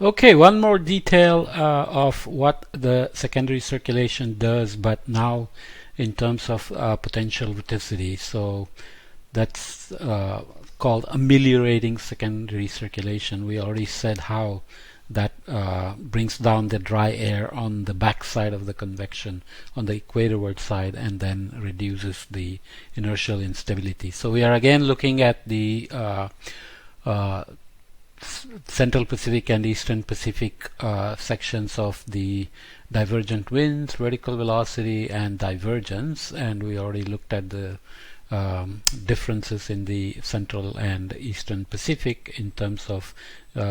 Okay, one more detail of what the secondary circulation does, but now in terms of potential vorticity. So that's called ameliorating secondary circulation. We already said how that brings down the dry air on the back side of the convection on the equatorward side and then reduces the inertial instability. So we are again looking at the uh, Central Pacific and Eastern Pacific sections of the divergent winds, vertical velocity, and divergence, and we already looked at the differences in the Central and Eastern Pacific in terms of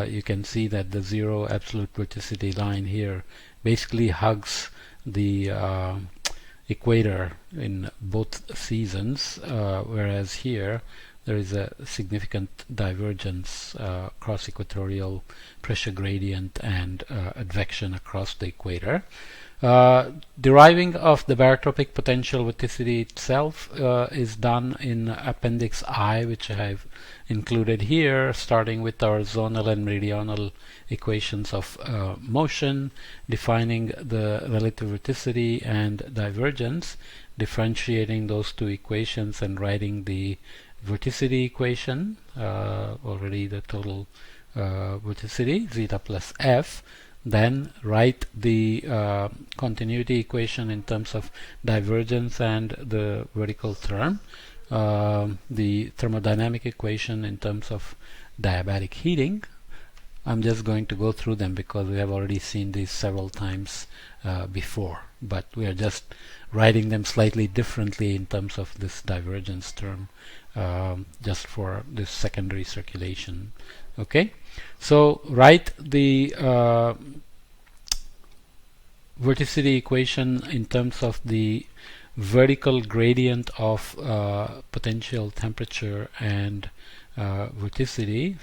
you can see that the zero absolute vorticity line here basically hugs the equator in both seasons, whereas here there is a significant divergence, cross-equatorial pressure gradient and advection across the equator. Deriving of the barotropic potential vorticity itself is done in Appendix I, which I have included here, starting with our zonal and meridional equations of motion, defining the relative vorticity and divergence, differentiating those two equations and writing the vorticity equation, already the total vorticity, zeta plus f. Then write the continuity equation in terms of divergence and the vertical term, the thermodynamic equation in terms of diabatic heating. I'm just going to go through them because we have already seen these several times before, but we are just writing them slightly differently in terms of this divergence term, just for this secondary circulation. Okay, so write the vorticity equation in terms of the vertical gradient of potential temperature and vorticity.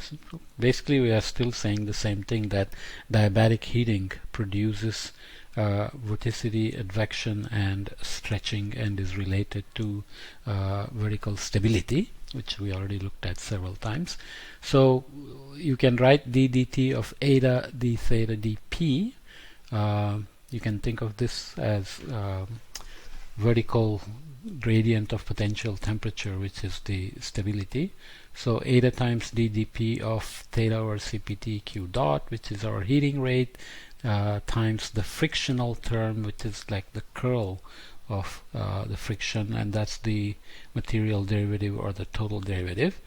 Basically, we are still saying the same thing, that diabatic heating produces vorticity, advection, and stretching, and is related to vertical stability, which we already looked at several times. So you can write d dt of eta d theta dp. You can think of this as vertical gradient of potential temperature, which is the stability. So eta times ddp of theta over cpt q dot, which is our heating rate, times the frictional term, which is like the curl of the friction, and that's the material derivative or the total derivative.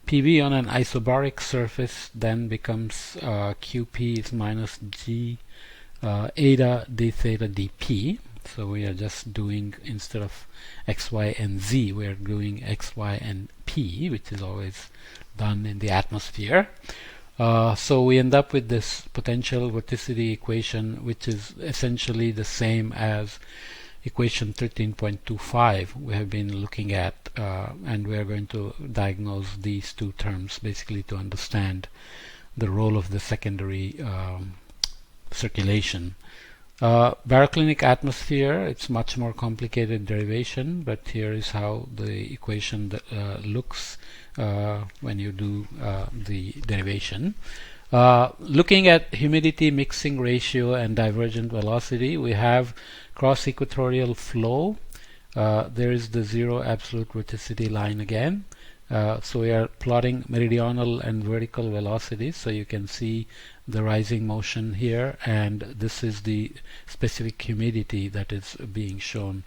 PV on an isobaric surface then becomes QP is minus G eta d theta dP. So we are just doing, instead of x, y, and z, we are doing x, y, and p, which is always done in the atmosphere. So we end up with this potential vorticity equation, which is essentially the same as equation 13.25 we have been looking at, and we are going to diagnose these two terms basically to understand the role of the secondary circulation. Baroclinic atmosphere, it's much more complicated derivation, but here is how the equation looks when you do the derivation. Looking at humidity, mixing ratio, and divergent velocity, we have cross-equatorial flow. There is the zero absolute vorticity line again. So we are plotting meridional and vertical velocities, so you can see the rising motion here, and this is the specific humidity that is being shown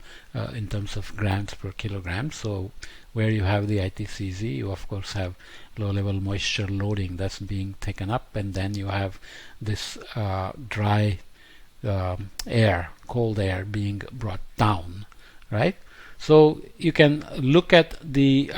in terms of grams per kilogram. So where you have the ITCZ, you of course have low level moisture loading that's being taken up, and then you have this dry air, cold air being brought down, right? So you can look at the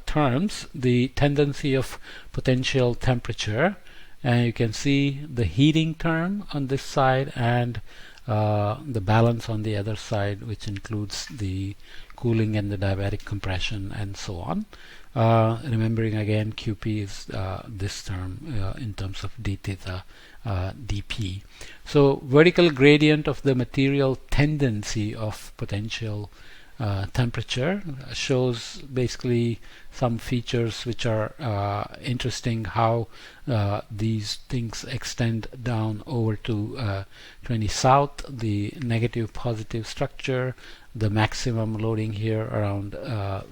terms, the tendency of potential temperature, and you can see the heating term on this side and the balance on the other side, which includes the cooling and the diabatic compression and so on. Remembering again, QP is this term in terms of d theta dP. So vertical gradient of the material tendency of potential temperature, shows basically some features which are interesting, how these things extend down over to 20 south, the negative positive structure, the maximum loading here around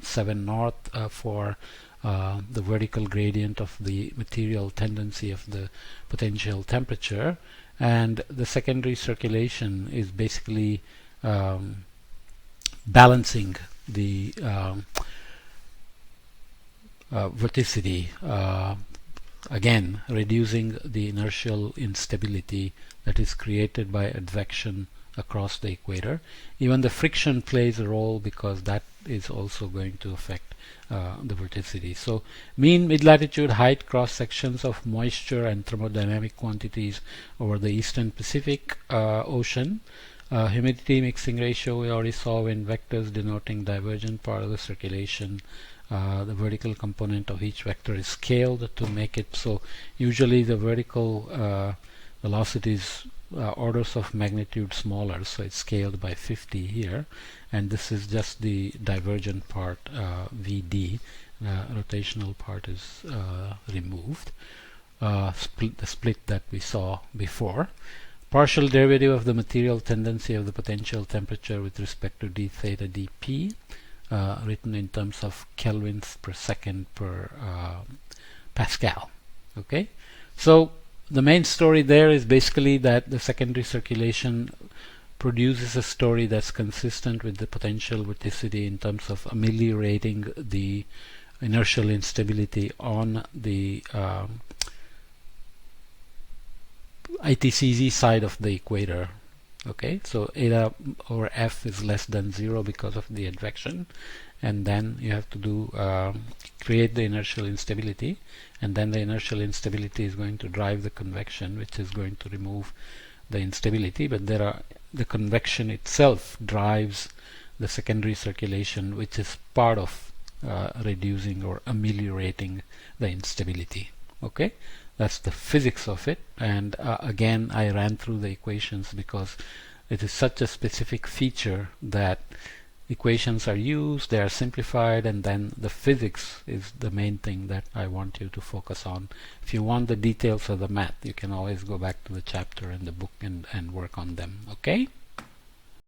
7 north for the vertical gradient of the material tendency of the potential temperature, and the secondary circulation is basically balancing the vorticity, again reducing the inertial instability that is created by advection across the equator. Even the friction plays a role because that is also going to affect the vorticity. So mean mid-latitude height cross sections of moisture and thermodynamic quantities over the eastern Pacific Ocean. Humidity mixing ratio we already saw in vectors denoting divergent part of the circulation. The vertical component of each vector is scaled to make it so usually the vertical velocity is orders of magnitude smaller, so it's scaled by 50 here, and this is just the divergent part, VD. Rotational part is removed. The split that we saw before. Partial derivative of the material tendency of the potential temperature with respect to d theta dp, written in terms of kelvins per second per Pascal. Okay, so the main story there is basically that the secondary circulation produces a story that's consistent with the potential vorticity in terms of ameliorating the inertial instability on the ITCZ side of the equator. Okay, so eta over f is less than 0 because of the advection, and then you have to do create the inertial instability, and then the inertial instability is going to drive the convection, which is going to remove the instability, but the convection itself drives the secondary circulation, which is part of reducing or ameliorating the instability. Okay, that's the physics of it, and again I ran through the equations because it is such a specific feature that equations are used, they are simplified, and then the physics is the main thing that I want you to focus on. If you want the details of the math, you can always go back to the chapter in the book and work on them. Okay?